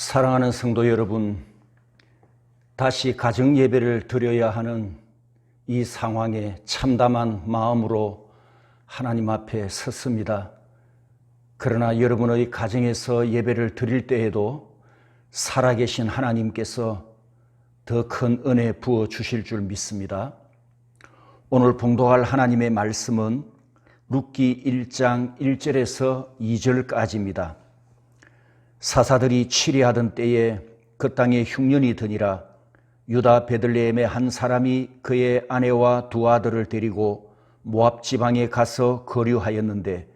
사랑하는 성도 여러분, 다시 가정 예배를 드려야 하는 이 상황에 참담한 마음으로 하나님 앞에 섰습니다. 그러나 여러분의 가정에서 예배를 드릴 때에도 살아계신 하나님께서 더 큰 은혜 부어 주실 줄 믿습니다. 오늘 봉독할 하나님의 말씀은 룻기 1장 1절에서 2절까지입니다. 사사들이 치리하던 때에 그 땅에 흉년이 드니라. 유다 베들레헴의 한 사람이 그의 아내와 두 아들을 데리고 모압 지방에 가서 거류하였는데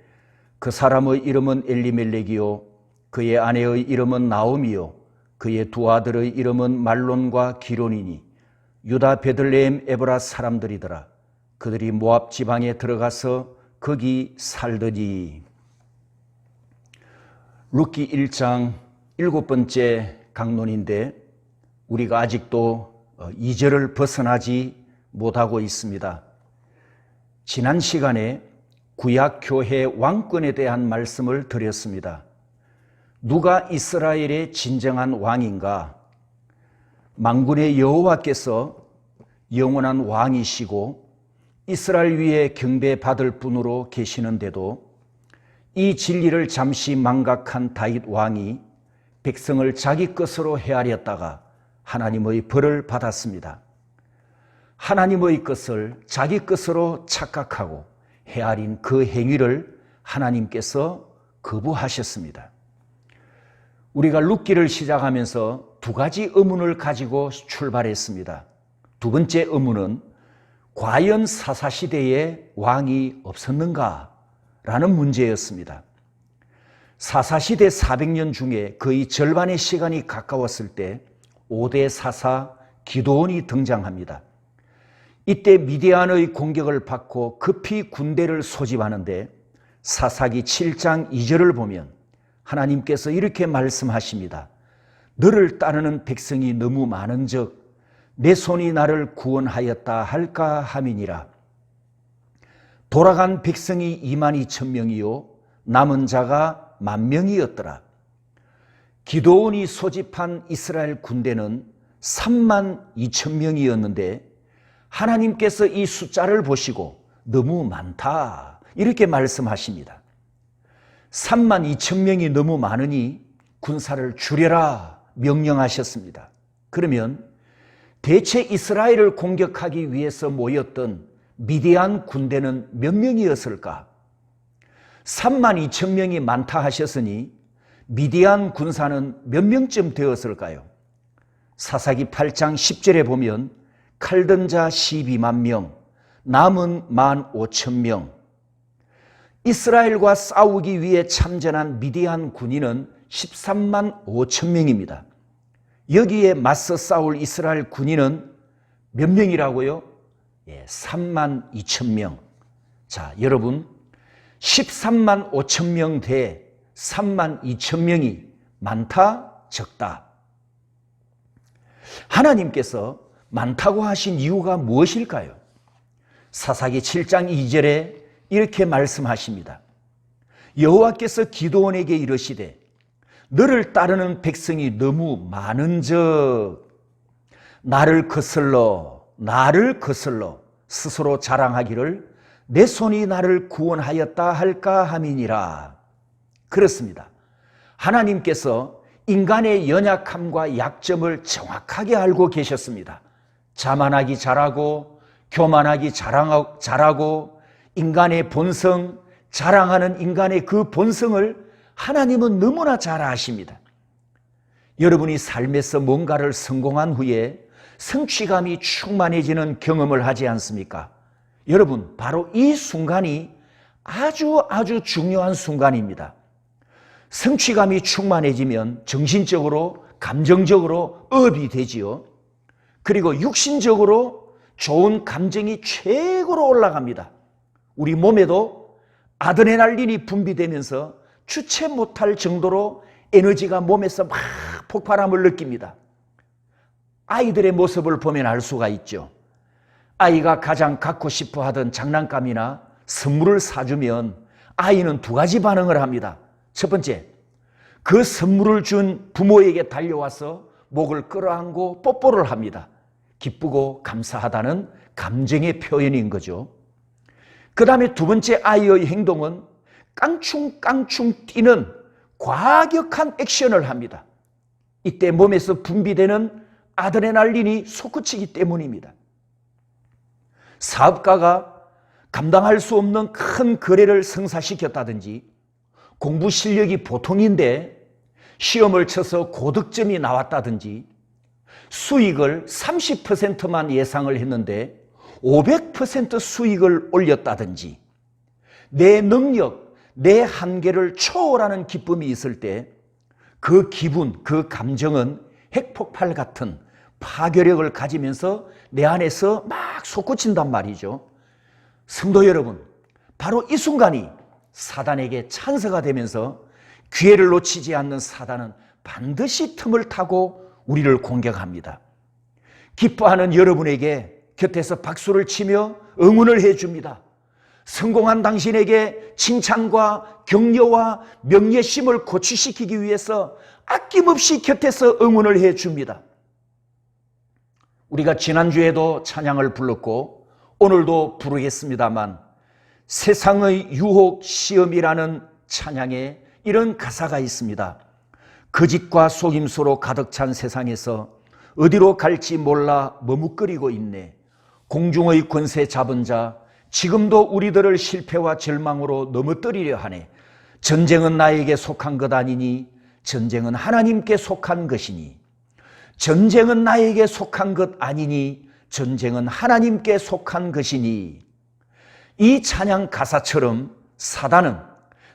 그 사람의 이름은 엘리멜렉이요 그의 아내의 이름은 나오미요 그의 두 아들의 이름은 말론과 기론이니 유다 베들레헴 에브라 사람들이더라. 그들이 모압 지방에 들어가서 거기 살더니. 룻기 1장 7번째 강론인데 우리가 아직도 2절을 벗어나지 못하고 있습니다. 지난 시간에 구약교회 왕권에 대한 말씀을 드렸습니다. 누가 이스라엘의 진정한 왕인가? 만군의 여호와께서 영원한 왕이시고 이스라엘 위에 경배받을 분으로 계시는데도 이 진리를 잠시 망각한 다윗 왕이 백성을 자기 것으로 헤아렸다가 하나님의 벌을 받았습니다. 하나님의 것을 자기 것으로 착각하고 헤아린 그 행위를 하나님께서 거부하셨습니다. 우리가 룻기를 시작하면서 두 가지 의문을 가지고 출발했습니다. 두 번째 의문은 과연 사사시대에 왕이 없었는가? 라는 문제였습니다. 사사시대 400년 중에 거의 절반의 시간이 가까웠을 때 5대 사사 기드온이 등장합니다. 이때 미디안의 공격을 받고 급히 군대를 소집하는데 사사기 7장 2절을 보면 하나님께서 이렇게 말씀하십니다. 너를 따르는 백성이 너무 많은즉 내 손이 나를 구원하였다 할까 함이니라. 돌아간 백성이 22,000명이요 남은 자가 10,000명이었더라. 기드온이 소집한 이스라엘 군대는 32,000명이었는데 하나님께서 이 숫자를 보시고 너무 많다 이렇게 말씀하십니다. 32,000명이 너무 많으니 군사를 줄여라 명령하셨습니다. 그러면 대체 이스라엘을 공격하기 위해서 모였던 미디안 군대는 몇 명이었을까? 32,000명이 많다 하셨으니 미디안 군사는 몇 명쯤 되었을까요? 사사기 8장 10절에 보면 칼든 자 12만 명, 남은 15,000명. 이스라엘과 싸우기 위해 참전한 미디안 군인은 13만 5천 명입니다. 여기에 맞서 싸울 이스라엘 군인은 몇 명이라고요? 32,000명. 자, 여러분 13만 5천 명 대 32,000명이 많다, 적다? 하나님께서 많다고 하신 이유가 무엇일까요? 사사기 7장 2절에 이렇게 말씀하십니다. 여호와께서 기드온에게 이르시되 너를 따르는 백성이 너무 많은즉 나를 거슬러 스스로 자랑하기를 내 손이 나를 구원하였다 할까 함이니라. 그렇습니다. 하나님께서 인간의 연약함과 약점을 정확하게 알고 계셨습니다. 자만하기 잘하고 교만하기 잘하고 인간의 본성, 자랑하는 인간의 그 본성을 하나님은 너무나 잘 아십니다. 여러분이 삶에서 뭔가를 성공한 후에 성취감이 충만해지는 경험을 하지 않습니까? 여러분, 바로 이 순간이 아주 중요한 순간입니다. 성취감이 충만해지면 정신적으로, 감정적으로 업이 되지요. 그리고 육신적으로 좋은 감정이 최고로 올라갑니다. 우리 몸에도 아드레날린이 분비되면서 주체 못할 정도로 에너지가 몸에서 막 폭발함을 느낍니다. 아이들의 모습을 보면 알 수가 있죠. 아이가 가장 갖고 싶어 하던 장난감이나 선물을 사주면 아이는 두 가지 반응을 합니다. 첫 번째, 그 선물을 준 부모에게 달려와서 목을 끌어안고 뽀뽀를 합니다. 기쁘고 감사하다는 감정의 표현인 거죠. 그 다음에 두 번째 아이의 행동은 깡충깡충 뛰는 과격한 액션을 합니다. 이때 몸에서 분비되는 아드레날린이 솟구치기 때문입니다. 사업가가 감당할 수 없는 큰 거래를 성사시켰다든지, 공부 실력이 보통인데 시험을 쳐서 고득점이 나왔다든지, 수익을 30%만 예상을 했는데 500% 수익을 올렸다든지, 내 능력, 내 한계를 초월하는 기쁨이 있을 때 그 기분, 그 감정은 핵폭발 같은 파괴력을 가지면서 내 안에서 막 솟구친단 말이죠. 성도 여러분, 바로 이 순간이 사단에게 찬스가 되면서 기회를 놓치지 않는 사단은 반드시 틈을 타고 우리를 공격합니다. 기뻐하는 여러분에게 곁에서 박수를 치며 응원을 해줍니다. 성공한 당신에게 칭찬과 격려와 명예심을 고취시키기 위해서 아낌없이 곁에서 응원을 해줍니다. 우리가 지난주에도 찬양을 불렀고 오늘도 부르겠습니다만, 세상의 유혹 시험이라는 찬양에 이런 가사가 있습니다. 거짓과 속임수로 가득 찬 세상에서 어디로 갈지 몰라 머뭇거리고 있네. 공중의 권세 잡은 자 지금도 우리들을 실패와 절망으로 넘어뜨리려 하네. 전쟁은 나에게 속한 것 아니니 전쟁은 하나님께 속한 것이니, 전쟁은 나에게 속한 것 아니니 전쟁은 하나님께 속한 것이니. 이 찬양 가사처럼 사단은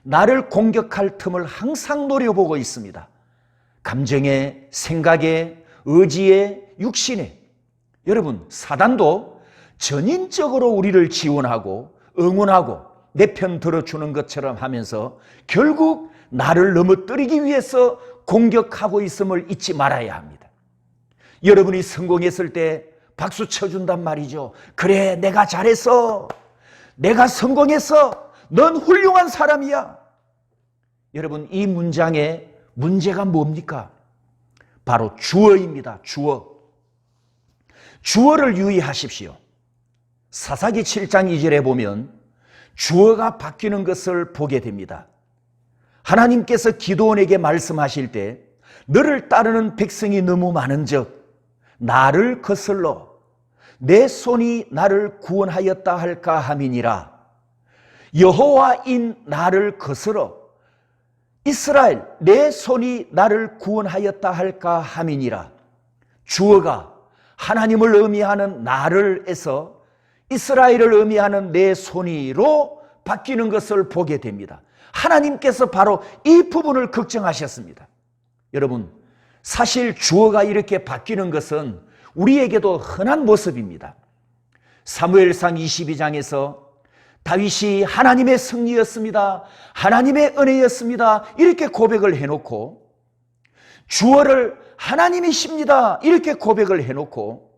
나를 공격할 틈을 항상 노려보고 있습니다. 감정에, 생각에, 의지에, 육신에. 여러분, 사단도 전인적으로 우리를 지원하고 응원하고 내 편 들어주는 것처럼 하면서 결국 나를 넘어뜨리기 위해서 공격하고 있음을 잊지 말아야 합니다. 여러분이 성공했을 때 박수 쳐준단 말이죠. 그래, 내가 잘했어. 내가 성공했어. 넌 훌륭한 사람이야. 여러분, 이 문장의 문제가 뭡니까? 바로 주어입니다. 주어. 주어를 유의하십시오. 사사기 7장 2절에 보면 주어가 바뀌는 것을 보게 됩니다. 하나님께서 기드온에게 말씀하실 때 너를 따르는 백성이 너무 많은즉 나를 거슬러 내 손이 나를 구원하였다 할까 함이니라. 여호와인 나를 거슬러 이스라엘 내 손이 나를 구원하였다 할까 함이니라. 주어가 하나님을 의미하는 나를에서 이스라엘을 의미하는 내 손이로 바뀌는 것을 보게 됩니다. 하나님께서 바로 이 부분을 걱정하셨습니다. 여러분, 사실 주어가 이렇게 바뀌는 것은 우리에게도 흔한 모습입니다. 사무엘상 22장에서 다윗이 하나님의 승리였습니다, 하나님의 은혜였습니다 이렇게 고백을 해놓고, 주어를 하나님이십니다 이렇게 고백을 해놓고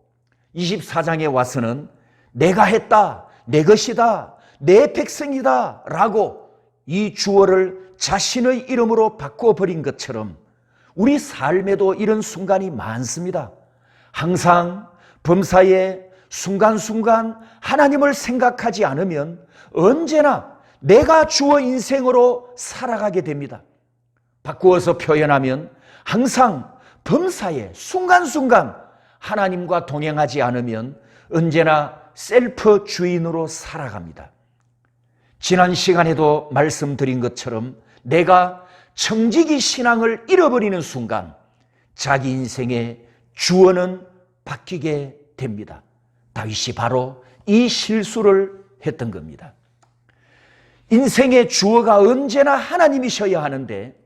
24장에 와서는 내가 했다, 내 것이다, 내 백성이다 라고 이 주어를 자신의 이름으로 바꿔버린 것처럼 우리 삶에도 이런 순간이 많습니다. 항상 범사에 순간순간 하나님을 생각하지 않으면 언제나 내가 주어 인생으로 살아가게 됩니다. 바꾸어서 표현하면 항상 범사에 순간순간 하나님과 동행하지 않으면 언제나 셀프 주인으로 살아갑니다. 지난 시간에도 말씀드린 것처럼 내가 청지기 신앙을 잃어버리는 순간 자기 인생의 주어는 바뀌게 됩니다. 다윗이 바로 이 실수를 했던 겁니다. 인생의 주어가 언제나 하나님이셔야 하는데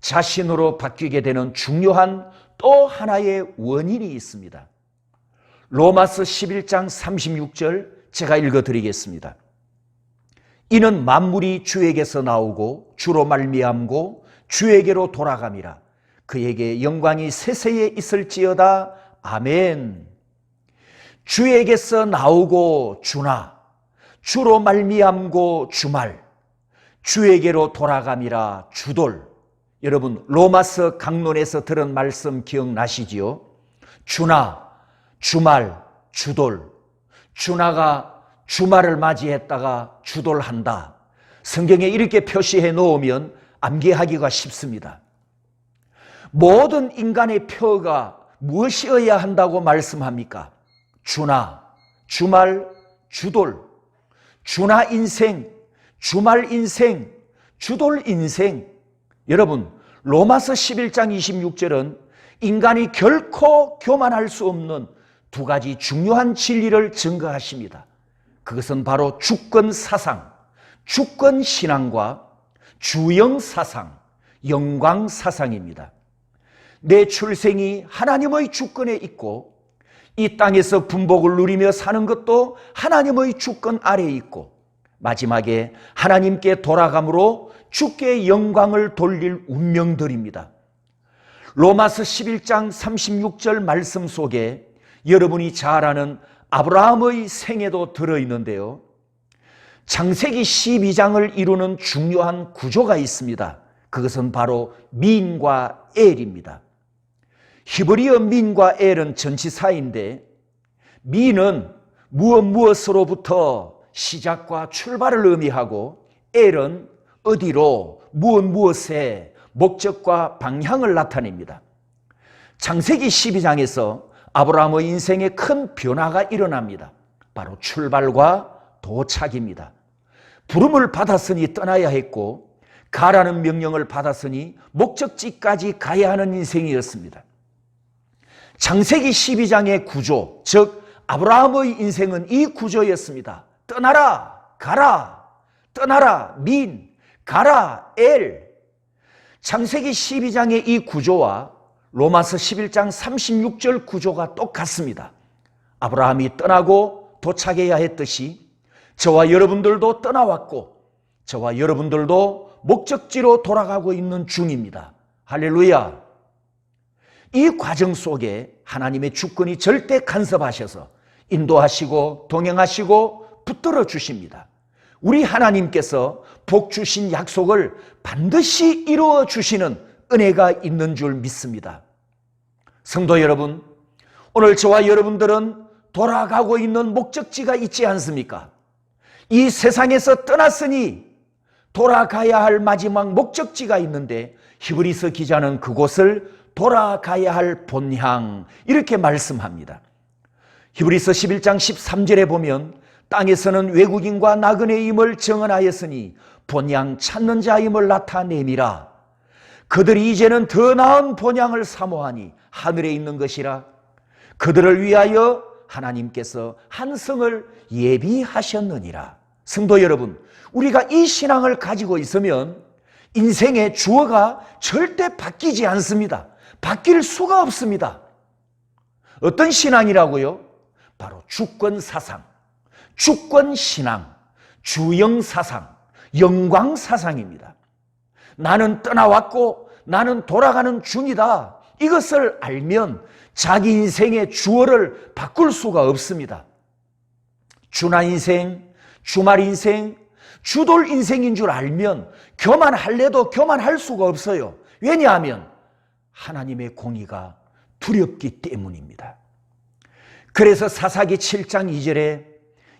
자신으로 바뀌게 되는 중요한 또 하나의 원인이 있습니다. 로마서 11장 36절 제가 읽어드리겠습니다. 이는 만물이 주에게서 나오고 주로 말미암고 주에게로 돌아감이라. 그에게 영광이 세세에 있을지어다. 아멘. 주에게서 나오고 주나, 주로 말미암고 주말, 주에게로 돌아감이라. 주돌. 여러분 로마서 강론에서 들은 말씀 기억나시지요? 주나, 주말, 주돌. 주나가 주말을 맞이했다가 주돌한다. 성경에 이렇게 표시해 놓으면 암기하기가 쉽습니다. 모든 인간의 표가 무엇이어야 한다고 말씀합니까? 주나, 주말, 주돌. 주나 인생, 주말 인생, 주돌 인생. 여러분 로마서 11장 26절은 인간이 결코 교만할 수 없는 두 가지 중요한 진리를 증거하십니다. 그것은 바로 주권사상, 주권신앙과 주영사상, 영광사상입니다. 내 출생이 하나님의 주권에 있고 이 땅에서 분복을 누리며 사는 것도 하나님의 주권 아래에 있고 마지막에 하나님께 돌아감으로 주께 영광을 돌릴 운명들입니다. 로마서 11장 36절 말씀 속에 여러분이 잘 아는 아브라함의 생애도 들어있는데요. 창세기 12장을 이루는 중요한 구조가 있습니다. 그것은 바로 민과 엘입니다. 히브리어 민과 엘은 전치사인데 민은 무엇으로부터 시작과 출발을 의미하고 엘은 어디로 무엇에 목적과 방향을 나타냅니다. 창세기 12장에서 아브라함의 인생에 큰 변화가 일어납니다. 바로 출발과 도착입니다. 부름을 받았으니 떠나야 했고 가라는 명령을 받았으니 목적지까지 가야 하는 인생이었습니다. 창세기 12장의 구조, 즉 아브라함의 인생은 이 구조였습니다. 떠나라, 가라, 떠나라, 민, 가라, 엘. 창세기 12장의 이 구조와 로마서 11장 36절 구조가 똑같습니다. 아브라함이 떠나고 도착해야 했듯이 저와 여러분들도 떠나왔고 저와 여러분들도 목적지로 돌아가고 있는 중입니다. 할렐루야. 이 과정 속에 하나님의 주권이 절대 간섭하셔서 인도하시고 동행하시고 붙들어 주십니다. 우리 하나님께서 복 주신 약속을 반드시 이루어 주시는 은혜가 있는 줄 믿습니다. 성도 여러분, 오늘 저와 여러분들은 돌아가고 있는 목적지가 있지 않습니까? 이 세상에서 떠났으니 돌아가야 할 마지막 목적지가 있는데 히브리서 기자는 그곳을 돌아가야 할 본향 이렇게 말씀합니다. 히브리서 11장 13절에 보면 땅에서는 외국인과 나그네임을 정언하였으니 본향 찾는 자임을 나타내미라. 그들이 이제는 더 나은 본향을 사모하니 하늘에 있는 것이라. 그들을 위하여 하나님께서 한 성을 예비하셨느니라. 성도 여러분, 우리가 이 신앙을 가지고 있으면 인생의 주어가 절대 바뀌지 않습니다. 바뀔 수가 없습니다. 어떤 신앙이라고요? 바로 주권사상, 주권신앙, 주영사상, 영광사상입니다. 나는 떠나왔고 나는 돌아가는 중이다. 이것을 알면 자기 인생의 주어를 바꿀 수가 없습니다. 주나 인생, 주말 인생, 주돌 인생인 줄 알면 교만할래도 교만할 수가 없어요. 왜냐하면 하나님의 공의가 두렵기 때문입니다. 그래서 사사기 7장 2절에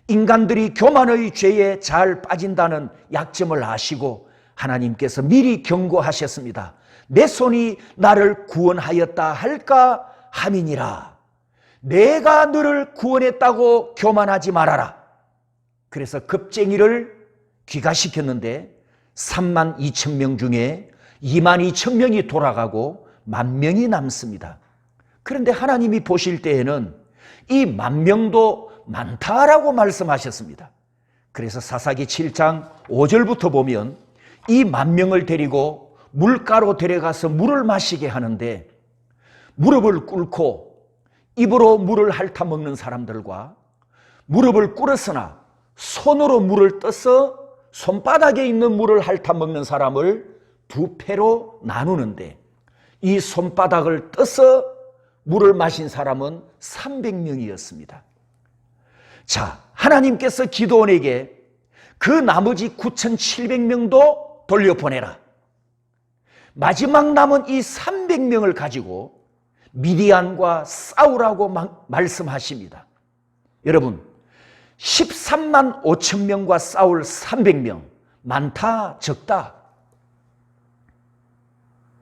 인간들이 교만의 죄에 잘 빠진다는 약점을 아시고 하나님께서 미리 경고하셨습니다. 내 손이 나를 구원하였다 할까 함이니라. 내가 너를 구원했다고 교만하지 말아라. 그래서 겁쟁이를 귀가시켰는데 3만 2천 명 중에 2만 2천 명이 돌아가고 10,000명이 남습니다. 그런데 하나님이 보실 때에는 이 10,000명도 많다라고 말씀하셨습니다. 그래서 사사기 7장 5절부터 보면 이 10,000명을 데리고 물가로 데려가서 물을 마시게 하는데 무릎을 꿇고 입으로 물을 핥아 먹는 사람들과 무릎을 꿇었으나 손으로 물을 떠서 손바닥에 있는 물을 핥아 먹는 사람을 두 패로 나누는데 이 손바닥을 떠서 물을 마신 사람은 300명이었습니다. 자, 하나님께서 기드온에게 그 나머지 9,700명도 돌려보내라. 마지막 남은 이 300명을 가지고 미디안과 싸우라고 말씀하십니다. 여러분, 13만 5천 명과 싸울 300명, 많다 적다?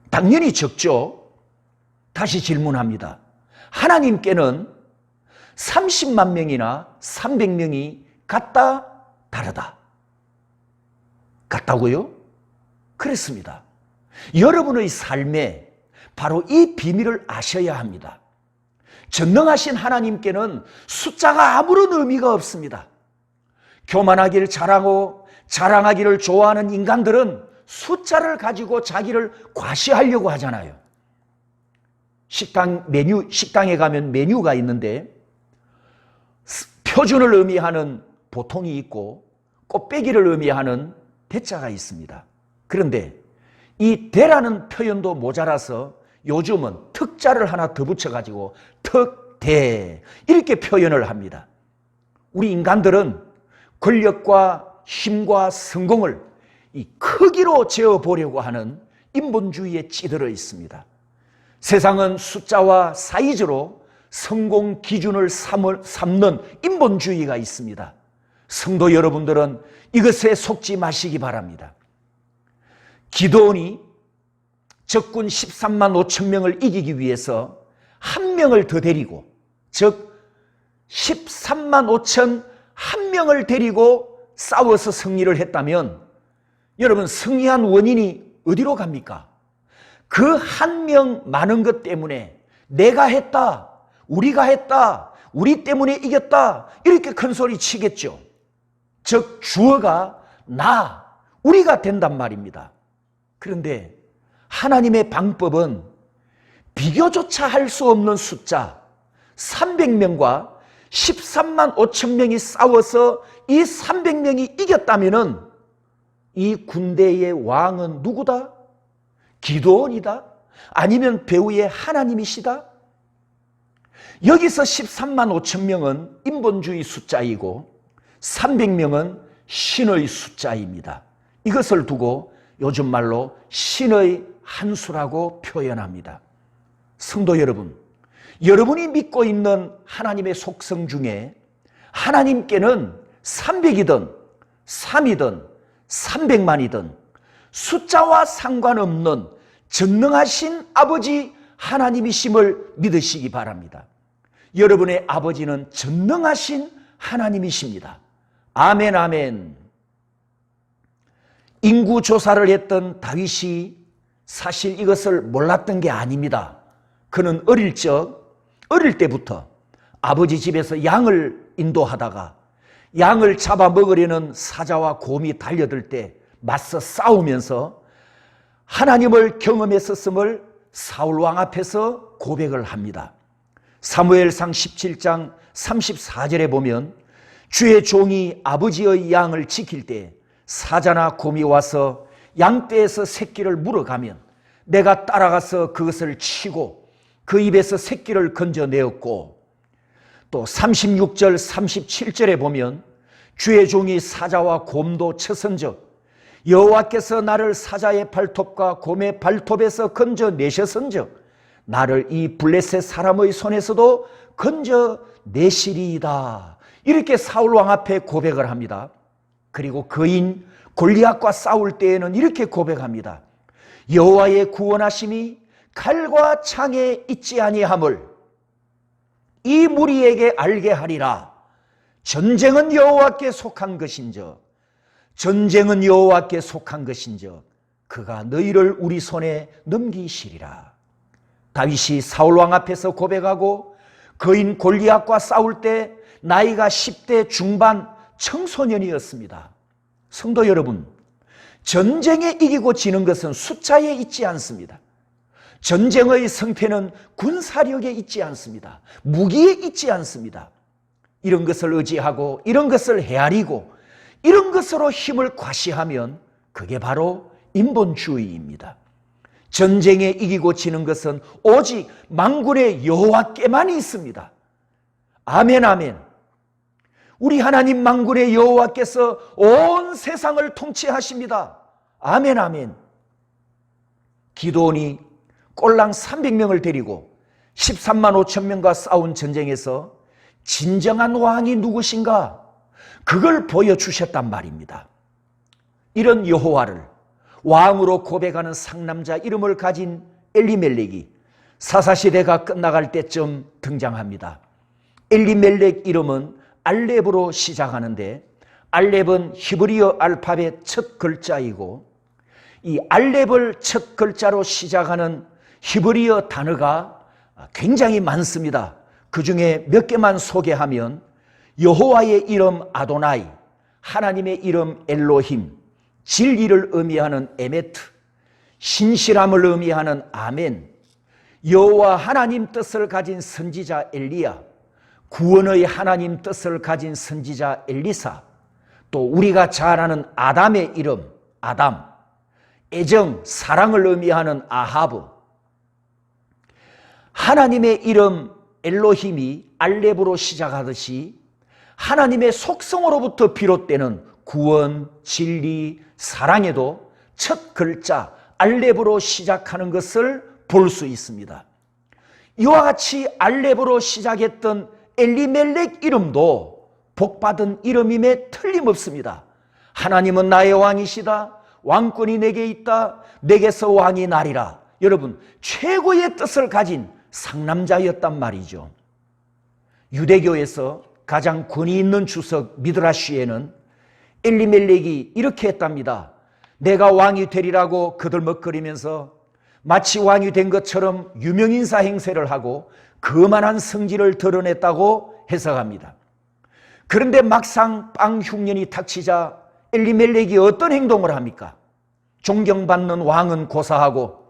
당연히 적죠. 다시 질문합니다. 하나님께는 30만 명이나 300명이 같다 다르다? 같다고요? 그렇습니다. 여러분의 삶에 바로 이 비밀을 아셔야 합니다. 전능하신 하나님께는 숫자가 아무런 의미가 없습니다. 교만하기를 잘하고 자랑하기를 좋아하는 인간들은 숫자를 가지고 자기를 과시하려고 하잖아요. 식당에 가면 메뉴가 있는데 표준을 의미하는 보통이 있고 꽃배기를 의미하는 대자가 있습니다. 그런데 이 대라는 표현도 모자라서 요즘은 특자를 하나 더 붙여가지고 특대 이렇게 표현을 합니다. 우리 인간들은 권력과 힘과 성공을 이 크기로 재어보려고 하는 인본주의에 찌들어 있습니다. 세상은 숫자와 사이즈로 성공 기준을 삼는 인본주의가 있습니다. 성도 여러분들은 이것에 속지 마시기 바랍니다. 기드온이 적군 13만 5천 명을 이기기 위해서 한 명을 더 데리고, 즉 13만 5천 한 명을 데리고 싸워서 승리를 했다면 여러분, 승리한 원인이 어디로 갑니까? 그 한 명 많은 것 때문에 내가 했다, 우리가 했다, 우리 때문에 이겼다 이렇게 큰 소리 치겠죠. 즉 주어가 나, 우리가 된단 말입니다. 그런데 하나님의 방법은 비교조차 할 수 없는 숫자 300명과 13만 5천 명이 싸워서 이 300명이 이겼다면은 이 군대의 왕은 누구다? 기드온이다? 아니면 배후의 하나님이시다? 여기서 13만 5천 명은 인본주의 숫자이고 300명은 신의 숫자입니다. 이것을 두고 요즘 말로 신의 한 수라고 표현합니다. 성도 여러분, 여러분이 믿고 있는 하나님의 속성 중에 하나님께는 300이든 3이든 300만이든 숫자와 상관없는 전능하신 아버지 하나님이심을 믿으시기 바랍니다. 여러분의 아버지는 전능하신 하나님이십니다. 아멘, 아멘. 인구 조사를 했던 다윗이 사실 이것을 몰랐던 게 아닙니다. 그는 어릴 때부터 아버지 집에서 양을 인도하다가 양을 잡아먹으려는 사자와 곰이 달려들 때 맞서 싸우면서 하나님을 경험했었음을 사울왕 앞에서 고백을 합니다. 사무엘상 17장 34절에 보면 주의 종이 아버지의 양을 지킬 때 사자나 곰이 와서 양떼에서 새끼를 물어가면 내가 따라가서 그것을 치고 그 입에서 새끼를 건져내었고, 또 36절 37절에 보면 주의 종이 사자와 곰도 쳐선적 여호와께서 나를 사자의 발톱과 곰의 발톱에서 건져내셨은즉 나를 이 블레셋 사람의 손에서도 건져내시리이다. 이렇게 사울왕 앞에 고백을 합니다. 그리고 그인 골리앗과 싸울 때에는 이렇게 고백합니다. 여호와의 구원하심이 칼과 창에 있지 아니함을 이 무리에게 알게 하리라. 전쟁은 여호와께 속한 것인즉, 전쟁은 여호와께 속한 것인즉 그가 너희를 우리 손에 넘기시리라. 다윗이 사울왕 앞에서 고백하고 거인 골리앗과 싸울 때 나이가 10대 중반 청소년이었습니다. 성도 여러분, 전쟁에 이기고 지는 것은 숫자에 있지 않습니다. 전쟁의 성패는 군사력에 있지 않습니다. 무기에 있지 않습니다. 이런 것을 의지하고 이런 것을 헤아리고 이런 것으로 힘을 과시하면 그게 바로 인본주의입니다. 전쟁에 이기고 지는 것은 오직 만군의 여호와께만 있습니다. 아멘, 아멘. 우리 하나님 만군의 여호와께서 온 세상을 통치하십니다. 아멘, 아멘. 기드온이 꼴랑 300명을 데리고 13만 5천 명과 싸운 전쟁에서 진정한 왕이 누구신가? 그걸 보여주셨단 말입니다. 이런 여호와를 왕으로 고백하는 상남자 이름을 가진 엘리멜렉이 사사시대가 끝나갈 때쯤 등장합니다. 엘리멜렉 이름은 알렙으로 시작하는데 알렙은 히브리어 알파벳 첫 글자이고 이 알렙을 첫 글자로 시작하는 히브리어 단어가 굉장히 많습니다. 그 중에 몇 개만 소개하면 여호와의 이름 아도나이, 하나님의 이름 엘로힘, 진리를 의미하는 에메트, 신실함을 의미하는 아멘, 여호와 하나님 뜻을 가진 선지자 엘리야, 구원의 하나님 뜻을 가진 선지자 엘리사, 또 우리가 잘 아는 아담의 이름 아담, 애정, 사랑을 의미하는 아하브, 하나님의 이름 엘로힘이 알렙으로 시작하듯이 하나님의 속성으로부터 비롯되는 구원, 진리, 사랑에도 첫 글자 알렙으로 시작하는 것을 볼 수 있습니다. 이와 같이 알렙으로 시작했던 엘리멜렉 이름도 복받은 이름임에 틀림없습니다. 하나님은 나의 왕이시다. 왕권이 내게 있다. 내게서 왕이 나리라. 여러분, 최고의 뜻을 가진 상남자였단 말이죠. 유대교에서 가장 권위 있는 주석 미드라시에는 엘리멜렉이 이렇게 했답니다. 내가 왕이 되리라고 그들먹거리면서 마치 왕이 된 것처럼 유명인사 행세를 하고 거만한 성질을 드러냈다고 해석합니다. 그런데 막상 빵 흉년이 닥치자 엘리멜렉이 어떤 행동을 합니까? 존경받는 왕은 고사하고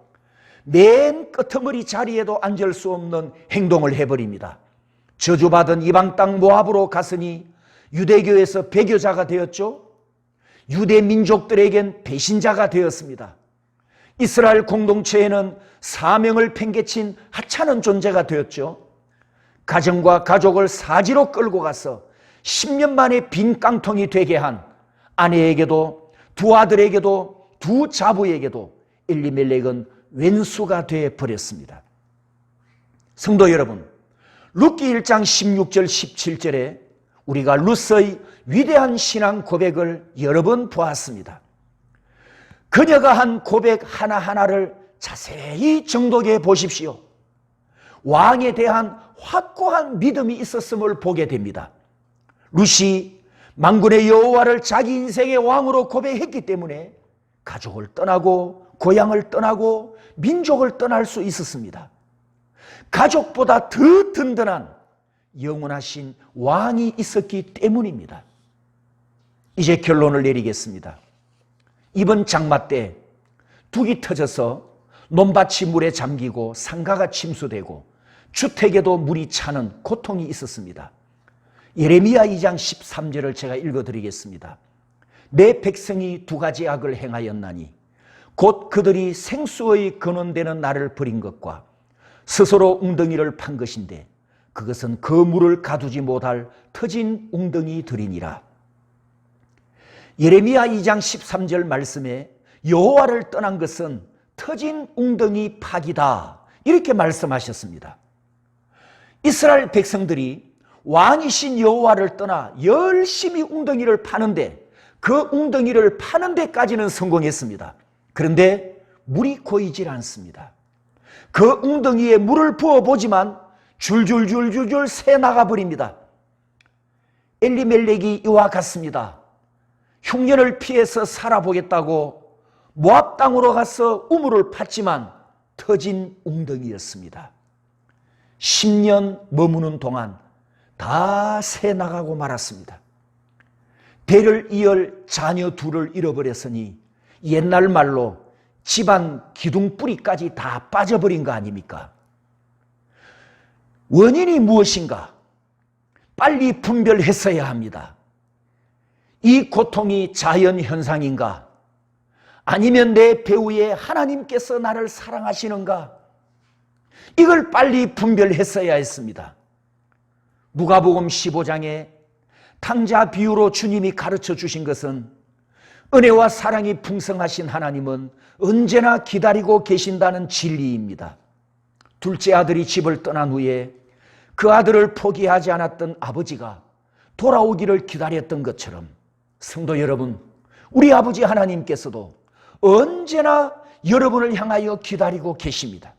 맨 끄트머리 자리에도 앉을 수 없는 행동을 해버립니다. 저주받은 이방 땅 모압으로 갔으니 유대교에서 배교자가 되었죠. 유대 민족들에겐 배신자가 되었습니다. 이스라엘 공동체에는 사명을 팽개친 하찮은 존재가 되었죠. 가정과 가족을 사지로 끌고 가서 10년 만에 빈 깡통이 되게 한 아내에게도 두 아들에게도 두 자부에게도 엘리멜렉은 왼수가 되어버렸습니다. 성도 여러분, 룻기 1장 16절 17절에 우리가 룻의 위대한 신앙 고백을 여러 번 보았습니다. 그녀가 한 고백 하나하나를 자세히 정독해 보십시오. 왕에 대한 확고한 믿음이 있었음을 보게 됩니다. 룻이 만군의 여호와를 자기 인생의 왕으로 고백했기 때문에 가족을 떠나고 고향을 떠나고 민족을 떠날 수 있었습니다. 가족보다 더 든든한 영원하신 왕이 있었기 때문입니다. 이제 결론을 내리겠습니다. 이번 장마 때 둑이 터져서 논밭이 물에 잠기고 상가가 침수되고 주택에도 물이 차는 고통이 있었습니다. 예레미야 2장 13절을 제가 읽어드리겠습니다. 내 백성이 두 가지 악을 행하였나니 곧 그들이 생수의 근원되는 나를 버린 것과 스스로 웅덩이를 판 것인데 그것은 그 물을 가두지 못할 터진 웅덩이들이니라. 예레미야 2장 13절 말씀에 여호와를 떠난 것은 터진 웅덩이 파기다 이렇게 말씀하셨습니다. 이스라엘 백성들이 왕이신 여호와를 떠나 열심히 웅덩이를 파는데 그 웅덩이를 파는 데까지는 성공했습니다. 그런데 물이 고이질 않습니다. 그 웅덩이에 물을 부어보지만 줄줄줄줄줄 새나가 버립니다. 엘리멜렉이 이와 같습니다. 흉년을 피해서 살아보겠다고 모압 땅으로 가서 우물을 팠지만 터진 웅덩이였습니다. 10년 머무는 동안 다 새나가고 말았습니다. 대를 이을 자녀 둘을 잃어버렸으니 옛날 말로 집안 기둥뿌리까지 다 빠져버린 거 아닙니까? 원인이 무엇인가? 빨리 분별했어야 합니다. 이 고통이 자연현상인가? 아니면 내 배후에 하나님께서 나를 사랑하시는가? 이걸 빨리 분별했어야 했습니다. 누가복음 15장에 탕자 비유로 주님이 가르쳐 주신 것은 은혜와 사랑이 풍성하신 하나님은 언제나 기다리고 계신다는 진리입니다. 둘째 아들이 집을 떠난 후에 그 아들을 포기하지 않았던 아버지가 돌아오기를 기다렸던 것처럼 성도 여러분, 우리 아버지 하나님께서도 언제나 여러분을 향하여 기다리고 계십니다.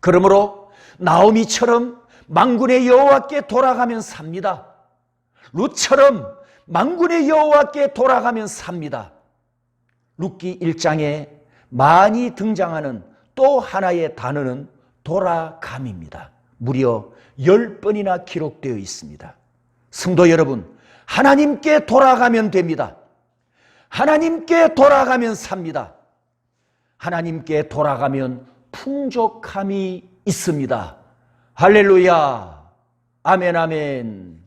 그러므로 나오미처럼 만군의 여호와께 돌아가면 삽니다. 룻처럼 만군의 여호와께 돌아가면 삽니다. 룻기 1장에 많이 등장하는 또 하나의 단어는 돌아감입니다. 무려 10번이나 기록되어 있습니다. 성도 여러분, 하나님께 돌아가면 됩니다. 하나님께 돌아가면 삽니다. 하나님께 돌아가면 풍족함이 있습니다. 할렐루야. 아멘, 아멘.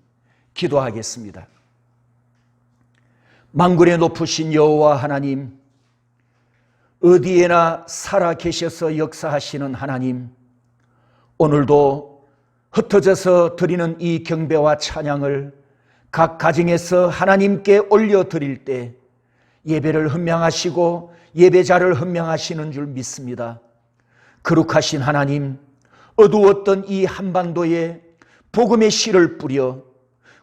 기도하겠습니다. 만군의 높으신 여호와 하나님, 어디에나 살아 계셔서 역사하시는 하나님, 오늘도 흩어져서 드리는 이 경배와 찬양을 각 가정에서 하나님께 올려드릴 때 예배를 헌명하시고 예배자를 헌명하시는 줄 믿습니다. 거룩하신 하나님, 어두웠던 이 한반도에 복음의 씨를 뿌려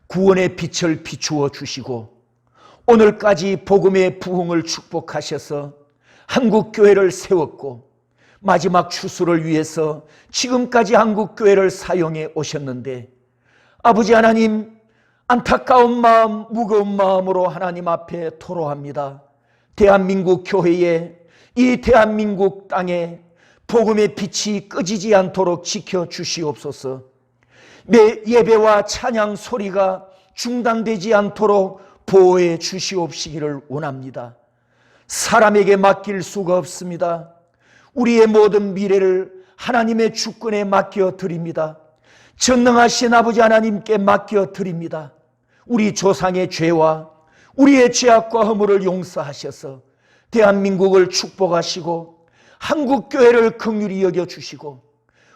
구원의 빛을 비추어 주시고 오늘까지 복음의 부흥을 축복하셔서 한국교회를 세웠고 마지막 추수를 위해서 지금까지 한국교회를 사용해 오셨는데 아버지 하나님, 안타까운 마음, 무거운 마음으로 하나님 앞에 토로합니다. 대한민국 교회에, 이 대한민국 땅에 복음의 빛이 꺼지지 않도록 지켜주시옵소서. 내 예배와 찬양 소리가 중단되지 않도록 보호해 주시옵시기를 원합니다. 사람에게 맡길 수가 없습니다. 우리의 모든 미래를 하나님의 주권에 맡겨드립니다. 전능하신 아버지 하나님께 맡겨드립니다. 우리 조상의 죄와 우리의 죄악과 허물을 용서하셔서 대한민국을 축복하시고 한국교회를 긍휼히 여겨주시고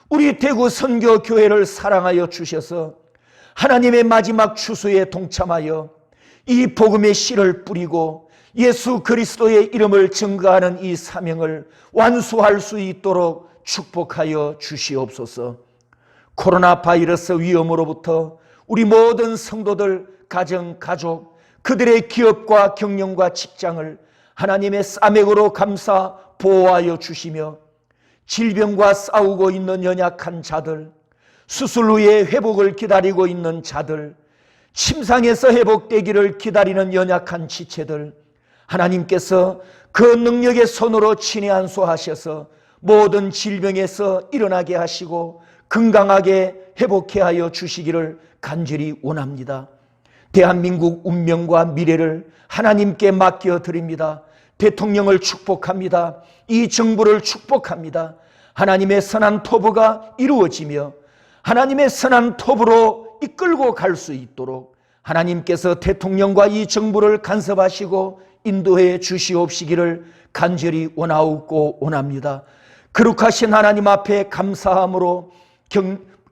우리 대구 선교교회를 사랑하여 주셔서 하나님의 마지막 추수에 동참하여 이 복음의 씨를 뿌리고 예수 그리스도의 이름을 증거하는 이 사명을 완수할 수 있도록 축복하여 주시옵소서. 코로나 바이러스 위험으로부터 우리 모든 성도들, 가정, 가족, 그들의 기업과 경영과 직장을 하나님의 싸맥으로 감싸 보호하여 주시며 질병과 싸우고 있는 연약한 자들, 수술 후에 회복을 기다리고 있는 자들, 침상에서 회복되기를 기다리는 연약한 지체들, 하나님께서 그 능력의 손으로 친히 안수하셔서 모든 질병에서 일어나게 하시고 건강하게 회복해 하여 주시기를 간절히 원합니다. 대한민국 운명과 미래를 하나님께 맡겨드립니다. 대통령을 축복합니다. 이 정부를 축복합니다. 하나님의 선한 토부가 이루어지며 하나님의 선한 토부로 이끌고 갈 수 있도록 하나님께서 대통령과 이 정부를 간섭하시고 인도해 주시옵시기를 간절히 원하옵고 원합니다. 거룩하신 하나님 앞에 감사함으로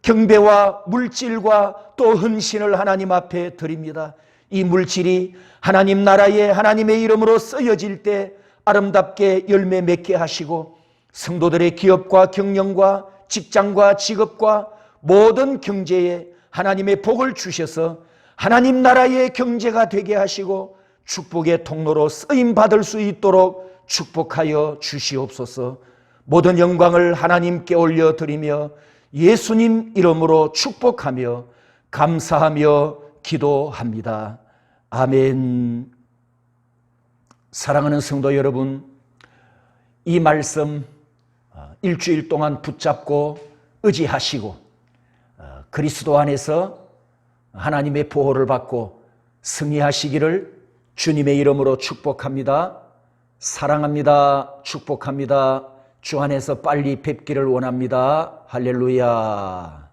경배와 물질과 또 헌신을 하나님 앞에 드립니다. 이 물질이 하나님 나라에 하나님의 이름으로 쓰여질 때 아름답게 열매 맺게 하시고 성도들의 기업과 경영과 직장과 직업과 모든 경제에 하나님의 복을 주셔서 하나님 나라의 경제가 되게 하시고 축복의 통로로 쓰임받을 수 있도록 축복하여 주시옵소서. 모든 영광을 하나님께 올려드리며 예수님 이름으로 축복하며 감사하며 기도합니다. 아멘. 사랑하는 성도 여러분, 이 말씀 일주일 동안 붙잡고 의지하시고 그리스도 안에서 하나님의 보호를 받고 승리하시기를 주님의 이름으로 축복합니다. 사랑합니다. 축복합니다. 주 안에서 빨리 뵙기를 원합니다. 할렐루야.